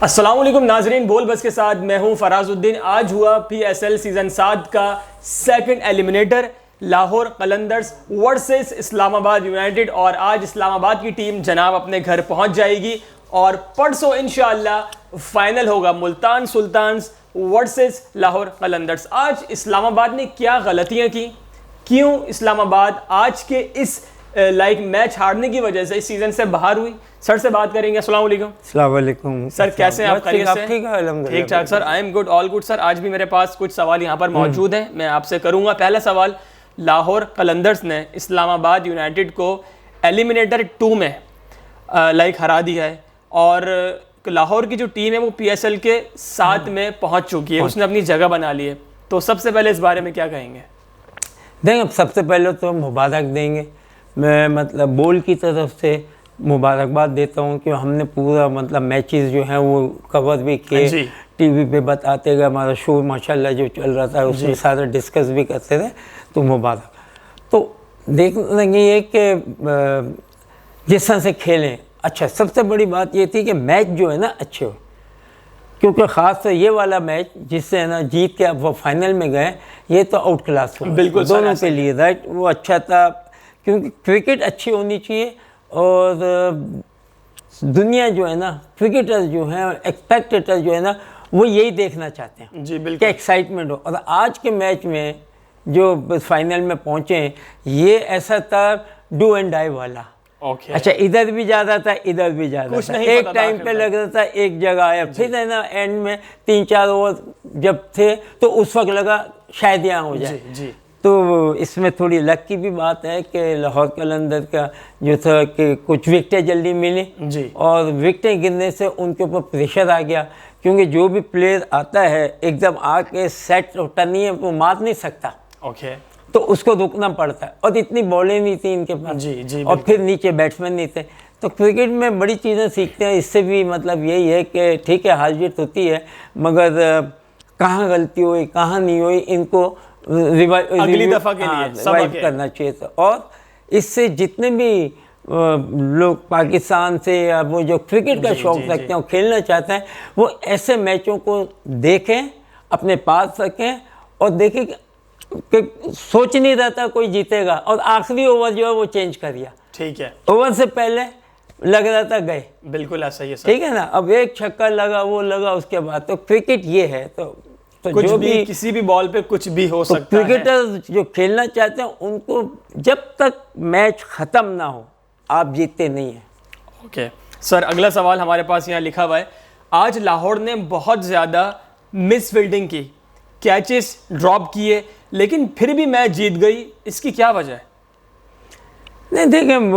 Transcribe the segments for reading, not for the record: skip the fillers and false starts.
अस्सलाम वालेकुम नाजरीन, बोल बस के साथ मैं हूं फराजुद्दीन। आज हुआ PSL सीज़न 7 का second eliminator, Lahore Qalandars versus Islamabad United. और आज इस्लामाबाद की टीम जनाब अपने घर पहुंच जाएगी और परसों इंशाअल्लाह फाइनल होगा मुल्तान सुल्तान्स वर्सेस लाहौर कलंदर्स। आज इस्लामाबाद ने क्या गलतियां की, क्यों इस्लामाबाद आज के इस मैच हारने की वजह से इस सीज़न से बाहर हुई, सर से बात करेंगे। अस्सलाम वालेकुम। अस्सलाम वालेकुम सर, कैसे हैं आप? खैरियत से? ठीक ठाक sir, I am good, all good sir. आज भी मेरे पास कुछ सवाल यहाँ पर मौजूद हैं, मैं आपसे करूँगा। पहला सवाल, लाहौर कलंदर्स ने इस्लामाबाद यूनाइटेड को एलिमिनेटर 2 में हरा दिया है और लाहौर की जो टीम है वो PSL के 7 में पहुँच चुकी है, उसने अपनी जगह बना ली है। तो सबसे पहले इस बारे में क्या कहेंगे? देखें, सबसे पहले तो मुबारक देंगे। मैं बोल की तरफ से मुबारकबाद देता हूँ कि हमने पूरा मैचेस जो हैं वो कवर भी किए, टीवी पे बताते गए। हमारा शो माशाल्लाह जो चल रहा था उसमें सारा डिस्कस भी करते थे, तो मुबारक। तो देखने ये कि जिस तरह से खेलें, अच्छा, सबसे बड़ी बात ये थी कि मैच जो है ना अच्छे हो, क्योंकि ख़ास तो ये वाला मैच जिससे है ना जीत के अब वो फाइनल में गए, ये तो आउट क्लास हुआ बिल्कुल दोनों के लिए, राइट। वो अच्छा था क्योंकि क्रिकेट अच्छी होनी चाहिए और दुनिया जो है ना, क्रिकेटर जो हैं, एक्सपेक्टेटर जो है ना, वो यही देखना चाहते हैं जी, बिल्कुल, कि एक्साइटमेंट हो। और आज के मैच में जो फाइनल में पहुँचे, ये ऐसा था डू एंड डाई वाला। अच्छा, इधर भी जा रहा था, इधर भी जा रहा था, एक टाइम पे लग रहा था एक जगह आया, फिर है ना एंड में 3-4 ओवर जब थे तो उस वक्त लगा शायद यहाँ हो जाए। जी। तो इसमें थोड़ी लक की भी बात है कि लाहौर कलंदर का जो था कि कुछ विकेटें जल्दी मिली और विकेटें गिरने से उनके ऊपर प्रेशर आ गया, क्योंकि जो भी प्लेयर आता है एकदम आके सेट होता नहीं है, वो मार नहीं सकता। तो उसको रुकना पड़ता है और इतनी बॉलें नहीं थी इनके पास। जी, और फिर नीचे बैट्समैन नहीं थे। तो क्रिकेट में बड़ी चीज़ें सीखते हैं, इससे भी यही है कि ठीक है हार जीत होती है, मगर कहाँ गलती हुई कहाँ नहीं हुई, इनको अगली दफ़ा के लिए रिवाइव करना चाहिए था। और इससे जितने भी लोग पाकिस्तान से या वो जो क्रिकेट का शौक़ रखते हैं, खेलना चाहते हैं, वो ऐसे मैचों को देखें, अपने पास रखें और देखें कि सोच नहीं रहता कोई जीतेगा और आखिरी ओवर जो है वो चेंज कर दिया। ठीक है, ओवर से पहले लग रहा था गए, बिल्कुल ऐसा ही है सर। ठीक है ना। अब एक छक्का लगा, वो लगा, उसके बाद तो क्रिकेट ये है। तो कुछ जो भी किसी भी बॉल पे कुछ भी हो सकता है। क्रिकेटर जो खेलना चाहते हैं उनको जब तक मैच ख़त्म ना हो आप जीतते नहीं हैं। ओके सर, अगला सवाल हमारे पास यहाँ लिखा हुआ है, आज लाहौर ने बहुत ज़्यादा मिस फील्डिंग की, कैचेस ड्रॉप किए, लेकिन फिर भी मैच जीत गई, इसकी क्या वजह है? नहीं, देखें,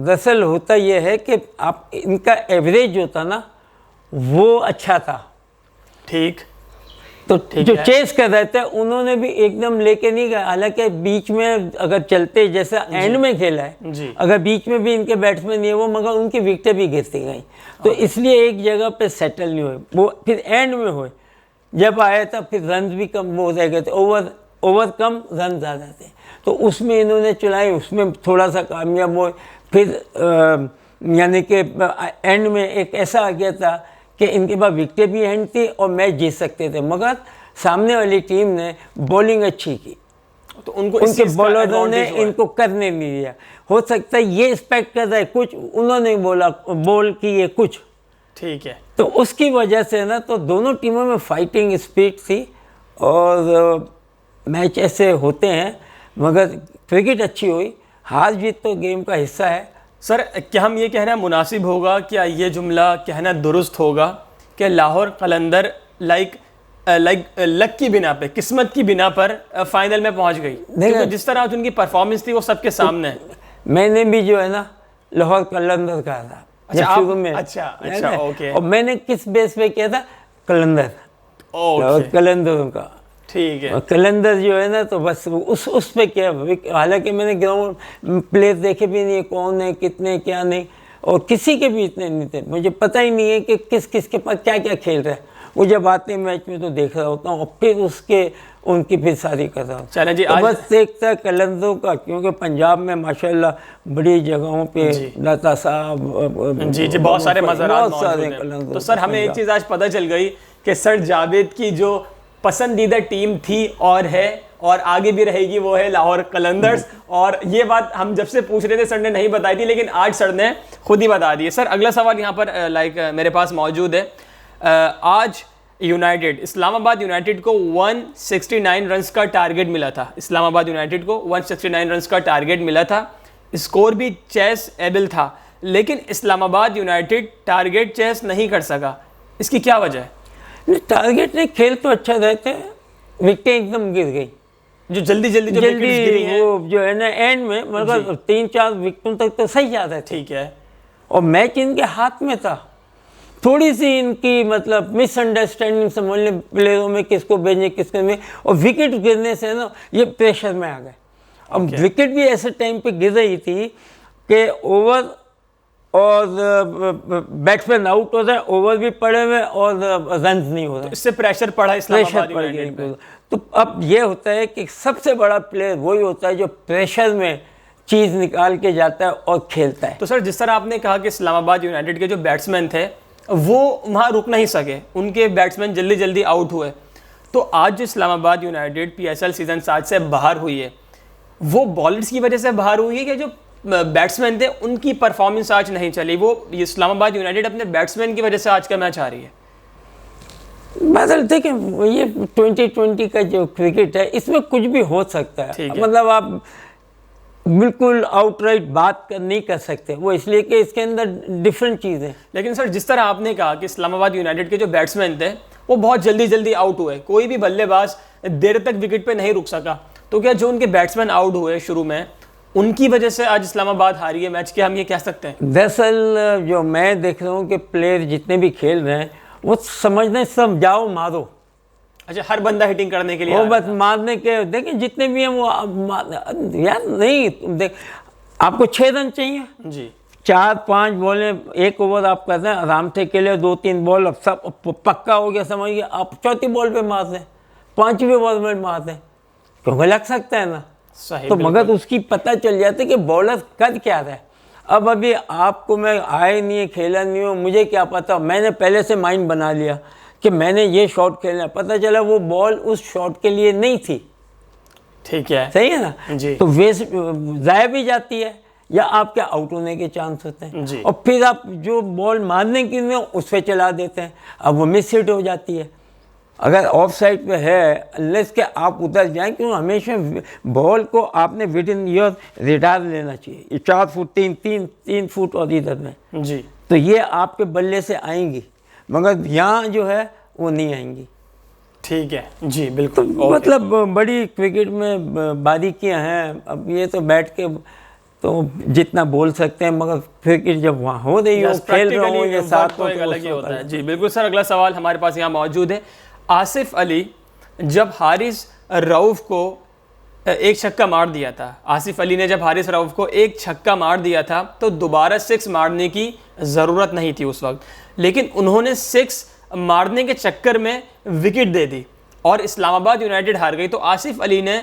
दरअसल होता यह है कि आप इनका एवरेज जो था ना वो अच्छा था, ठीक। तो जो चेस कर रहे थे उन्होंने भी एकदम लेके नहीं गए। हालांकि बीच में अगर चलते, जैसे एंड में खेला है, अगर बीच में भी इनके बैट्समैन नहीं है वो, मगर उनकी विकेटें भी गिरती गई, तो इसलिए एक जगह पे सेटल नहीं हुए, वो फिर एंड में हुए। जब आया था फिर रन भी कम हो रह गए थे, ओवर कम रन ज़्यादा थे, तो उसमें इन्होंने चलाए, उसमें थोड़ा सा कामयाब हुए। फिर यानी कि एंड में एक ऐसा आ गया था कि इनके पास विकेटें भी एंड थी और मैच जीत सकते थे, मगर सामने वाली टीम ने बॉलिंग अच्छी की, तो उनके बॉलरों ने इनको करने नहीं दिया। हो सकता है ये एक्सपेक्ट कर रहा है कुछ, उन्होंने बोला बॉल की ये कुछ, ठीक है, तो उसकी वजह से ना तो दोनों टीमों में फाइटिंग स्पिरिट थी और मैच ऐसे होते हैं, मगर क्रिकेट अच्छी हुई। हार जीत तो गेम का हिस्सा है। सर, क्या हम ये कहना मुनासिब होगा, क्या ये जुमला कहना दुरुस्त होगा कि लाहौर कलंदर लक की बिना पे, किस्मत की बिना पर फाइनल में पहुंच गई? क्योंकि जिस तरह आज उनकी परफॉर्मेंस थी वो सबके सामने है। मैंने भी जो है ना लाहौर कलंदर कहा था। अच्छा, शुरू में। अच्छा, ओके। और मैंने किस बेस पे किया था? कलंदर, कलंदरों का, ठीक है। कलंदर जो है ना, तो बस उस पे क्या, हालांकि मैंने ग्राउंड प्लेयर देखे भी नहीं, कौन है, कितने, क्या नहीं, और किसी के भी इतने नहीं थे, मुझे पता ही नहीं है कि किस किस के पास क्या क्या खेल रहा है। वो जब आते हैं मैच में तो देख रहा होता हूँ, और फिर उनकी फिर शादी कर रहा हूँ। चलें जी, तो आज बस देखता है कलंदरों का, क्योंकि पंजाब में माशाल्लाह बड़ी जगहों पे लता साहब जी जी बहुत सारे मज़ारात बहुत सारे मौजूद हैं। कलंदरों तो सर हमें एक चीज़ आज पता चल गई कि सर जावेद की जो पसंदीदा टीम थी और है और आगे भी रहेगी वो है लाहौर कलंदर्स। और ये बात हम जब से पूछ रहे थे सर ने नहीं बताई थी, लेकिन आज सर ने खुद ही बता दी है। सर अगला सवाल यहाँ पर मेरे पास मौजूद है। आज यूनाइटेड इस्लामाबाद यूनाइटेड को 169 रन्स का टारगेट मिला था। इस्लामाबाद यूनाइटेड को 169 रन्स का टारगेट मिला था, स्कोर भी चेस एबल था, लेकिन इस्लामाबाद यूनाइटेड टारगेट चेस नहीं कर सका। इसकी क्या वजह है? टारगेट ने खेल तो अच्छा रहते, विकेट एकदम गिर गई, जो जल्दी विकेट्स गिरी हैं, वो जो है ना एंड में मतलब 3-4 विकेटों तक तो सही जा रहे थे। ठीक है, और मैच इनके हाथ में था। थोड़ी सी इनकी मतलब मिसअंडरस्टैंडिंग समझ लें प्लेयरों में, किसको भेजने किसको नहीं, और विकेट गिरने से ना ये प्रेशर में आ गए। अब विकेट भी ऐसे टाइम पे गिर रही थी कि ओवर और बैट्समैन आउट हो रहे, ओवर भी पड़े हुए और रन नहीं हो रहे, इससे प्रेशर पड़ा इस्लामाबाद पड़ यूनाइटेड पे। तो अब ये होता है कि सबसे बड़ा प्लेयर वही होता है जो प्रेशर में चीज़ निकाल के जाता है और खेलता है। तो सर जिस तरह आपने कहा कि इस्लामाबाद यूनाइटेड के जो बैट्समैन थे वो वहाँ रुक नहीं सके, उनके बैट्समैन जल्दी जल्दी आउट हुए, तो आज जो इस्लामाबाद यूनाइटेड PSL सीज़न 7 से बाहर हुई है वो बॉलर्स की वजह से बाहर हुई है कि जो बैट्समैन थे उनकी परफॉर्मेंस आज नहीं चली, वो इस्लामाबाद यूनाइटेड अपने बैट्समैन की वजह से आज का मैच आ रही है? मतलब देखें, ये 2020 का जो क्रिकेट है इसमें कुछ भी हो सकता है। मतलब आप बिल्कुल आउटराइट बात नहीं कर सकते, वो इसलिए कि इसके अंदर डिफरेंट चीज़ है। लेकिन सर जिस तरह आपने कहा कि इस्लामाबाद यूनाइटेड के जो बैट्समैन थे वो बहुत जल्दी आउट हुए, कोई भी बल्लेबाज देर तक विकेट पे नहीं रुक सका, तो क्या जो उनके बैट्समैन आउट हुए शुरू में उनकी वजह से आज इस्लामाबाद हारी है मैच, क्या हम ये कह सकते हैं? दरअसल जो मैं देख रहा हूँ कि प्लेयर जितने भी खेल रहे हैं वो समझने सब जाओ मारो। अच्छा, हर बंदा हिटिंग करने के लिए वो बस मारने के, देखिए जितने भी हैं वो यार नहीं, देख आपको 6 रन चाहिए जी, 4-5 बॉलें, 1 ओवर आप कर रहे हैं आराम से के लिए, 2-3 बॉल अब सब पक्का हो गया समझिए, आप चौथी बॉल पे मार दें, 5वीं बॉल में मार दें, क्योंकि लग सकता है ना। सही, तो मगर उसकी पता चल जाती है कि बॉलर कर क्या रहा है। अब अभी आपको मैं आए नहीं है, खेला नहीं हूँ, मुझे क्या पता, मैंने पहले से माइंड बना लिया कि मैंने ये शॉट खेलना है, पता चला वो बॉल उस शॉट के लिए नहीं थी। ठीक है, सही है ना जी। तो वेस्ट ज़ाया भी जाती है या आपके आउट होने के चांस होते हैं जी। और फिर आप जो बॉल मारने की में उस पर चला देते हैं, अब वो मिस हिट हो जाती है। अगर ऑफ साइड पे है, अनलेस के आप उधर जाएं, क्यों हमेशा बॉल को आपने विद इन योर रेडार लेना चाहिए, 4 फुट 3 फुट और इधर में जी, तो ये आपके बल्ले से आएंगी, मगर यहाँ जो है वो नहीं आएंगी। ठीक है जी, बिल्कुल। मतलब बड़ी क्रिकेट में बारीकियाँ हैं। अब ये तो बैठ के तो जितना बोल सकते हैं, मगर क्रिकेट जब वहाँ हो रही हो, खेल रहे हो ये साथ तो एक अलग ही होता है। जी बिल्कुल सर, अगला सवाल हमारे पास यहाँ मौजूद है। आसिफ अली जब हारिस रऊफ को एक छक्का मार दिया था, आसिफ अली ने जब हारिस रऊफ को एक छक्का मार दिया था तो दोबारा 6 मारने की ज़रूरत नहीं थी उस वक्त, लेकिन उन्होंने 6 मारने के चक्कर में विकेट दे दी और इस्लामाबाद यूनाइटेड हार गई। तो आसिफ अली ने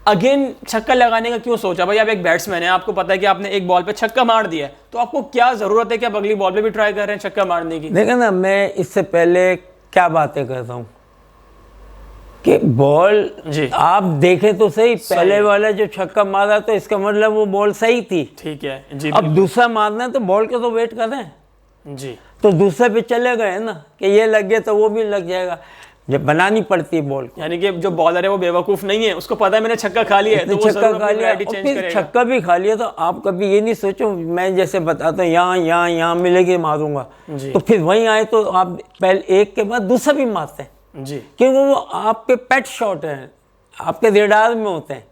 अगेन छक्का लगाने का क्यों सोचा? भाई आप एक बैट्समैन है, आपको पता है कि आपने एक बॉल पे छक्का मार दिया है, तो आपको क्या ज़रूरत है कि आप अगली बॉल पे भी ट्राई कर रहे हैं छक्का मारने की? देखा ना, मैं इससे पहले क्या बातें करता हूँ कि बॉल जी आप देखें तो सही, पहले वाला जो छक्का मारा तो इसका मतलब वो बॉल सही थी। ठीक है जी। अब दूसरा मारना है तो बॉल को तो वेट कर रहे हैं जी, तो दूसरे पे चले गए ना कि ये लग गया तो वो भी लग जाएगा, जब बनानी पड़ती है बॉल। यानी कि जो बॉलर है वो बेवकूफ़ नहीं है, उसको पता है मैंने छक्का खा लिया है तो वो छक्का खा लिया और चेंज फिर करेगा। छक्का भी खा लिया तो आप कभी ये नहीं सोचो, मैं जैसे बताता हूँ यहाँ मिलेगी मारूंगा, तो फिर वहीं आए तो आप पहले एक के बाद दूसरा भी मारते हैं जी, क्योंकि वो आपके पेट शॉट हैं, आपके रेडार में होते हैं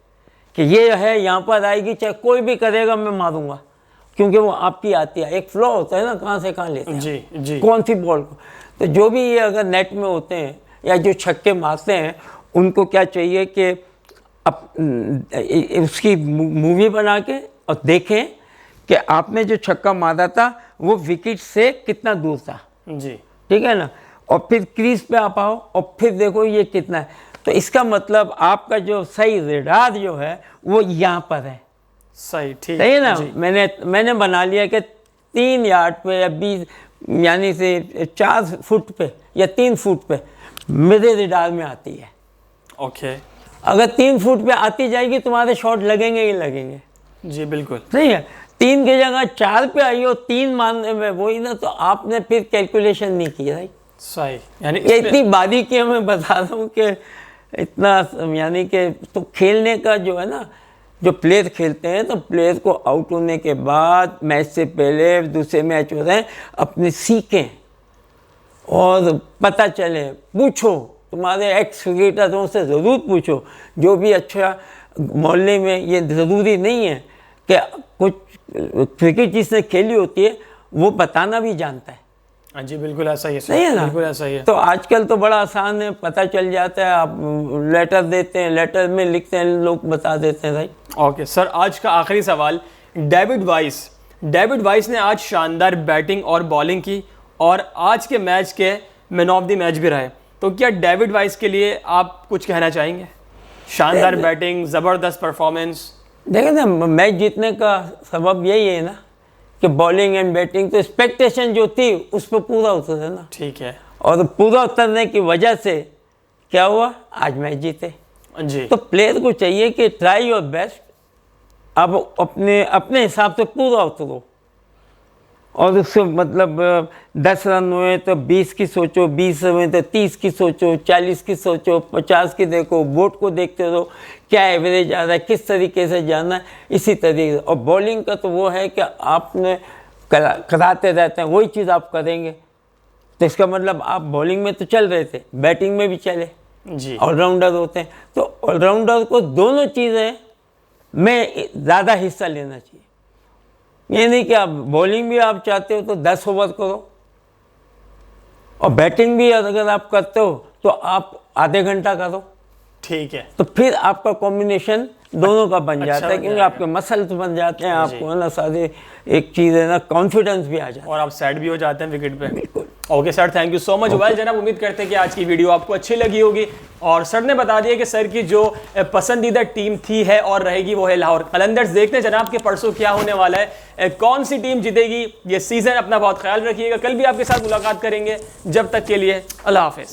कि ये है यहाँ पर आएगी, चाहे कोई भी करेगा मैं मारूंगा, क्योंकि वो आपकी आती है। एक फ्लो होता है ना, कहाँ से कहाँ लेते हैं जी जी, कौन सी बॉल को। तो जो भी ये अगर नेट में होते हैं या जो छक्के मारते हैं, उनको क्या चाहिए कि उसकी मूवी बना के और देखें कि आपने जो छक्का मारा था वो विकेट से कितना दूर था। जी ठीक है ना, और फिर क्रीज पे आप आओ और फिर देखो ये कितना है। तो इसका मतलब आपका जो सही रेडार जो है वो यहाँ पर है। सही, ठीक, सही है ना। मैंने बना लिया कि 3 यार्ड पे या 20 यानी से 4 फुट पे या 3 फुट पे मेरे रेडार में आती है। ओके, अगर 3 फुट पे आती जाएगी तुम्हारे शॉट लगेंगे ही लगेंगे। जी बिल्कुल सही है। 3 की जगह 4 पे आई हो 3 मानने में वही ना, तो आपने फिर कैलकुलेशन नहीं की भाई। सही, यानी ये इतनी बारीकी मैं बता रहा हूँ कि इतना यानी कि तो खेलने का जो है ना, जो प्लेयर खेलते हैं तो प्लेयर को आउट होने के बाद मैच से पहले दूसरे मैच हो रहे हैं अपने सीखें और पता चले, पूछो तुम्हारे एक्स क्रिकेटरों से ज़रूर पूछो, जो भी अच्छा मोहल्ले में। ये ज़रूरी नहीं है कि कुछ क्रिकेट जिसने खेली होती है वो बताना भी जानता है। हाँ जी, बिल्कुल ऐसा ही है, सही है ना, बिल्कुल ऐसा ही है। तो आजकल तो बड़ा आसान है, पता चल जाता है, आप लेटर देते हैं, लेटर में लिखते हैं, लोग बता देते हैं भाई। ओके सर, आज का आखिरी सवाल, डेविड वाइस ने आज शानदार बैटिंग और बॉलिंग की और आज के मैच के मैन ऑफ द मैच भी रहे, तो क्या डेविड वाइस के लिए आप कुछ कहना चाहेंगे? शानदार बैटिंग, ज़बरदस्त परफॉर्मेंस। देखिए ना, मैच जीतने का सबब यही है ना कि बॉलिंग एंड बैटिंग, तो एक्सपेक्टेशन जो थी उस पर पूरा उतरे ना। ठीक है, और पूरा उतरने की वजह से क्या हुआ, आज मैच जीते जी। तो प्लेयर को चाहिए कि ट्राई योर बेस्ट, अब अपने हिसाब से पूरा उतरो और उससे मतलब 10 रन हुए तो 20 की सोचो, 20 हुए तो 30 की सोचो, 40 की सोचो, 50 की देखो, बोर्ड को देखते रहो क्या एवरेज आ रहा है, किस तरीके से जाना है, इसी तरीके से। और बॉलिंग का तो वो है कि आपने कराते रहते हैं, वही चीज़ आप करेंगे, तो इसका मतलब आप बॉलिंग में तो चल रहे थे, बैटिंग में भी चले जी। ऑलराउंडर होते हैं, तो ऑलराउंडर को दोनों चीज़ें में ज़्यादा हिस्सा लेना चाहिए। ये नहीं कि आप बॉलिंग भी आप चाहते हो तो 10 ओवर करो और बैटिंग भी अगर आप करते हो तो आप आधे घंटा करो, ठीक है, तो फिर आपका कॉम्बिनेशन दोनों का बन जाता है, क्योंकि आपके मसल्स बन जाते हैं, आपको है ना सारे एक चीज़ है ना, कॉन्फिडेंस भी आ जाता है और आप सेट भी हो जाते हैं विकेट पे। बिल्कुल। Okay sir, thank you so much. Well जनाब, उम्मीद करते हैं कि आज की वीडियो आपको अच्छी लगी होगी और सर ने बता दिया कि सर की जो पसंदीदा टीम थी है और रहेगी वो है लाहौर कलंदर्स। देखते हैं जनाब के परसों क्या होने वाला है, कौन सी टीम जीतेगी ये सीजन। अपना बहुत ख्याल रखिएगा, कल भी आपके साथ मुलाकात करेंगे, जब तक के लिए अल्लाह हाफिज़।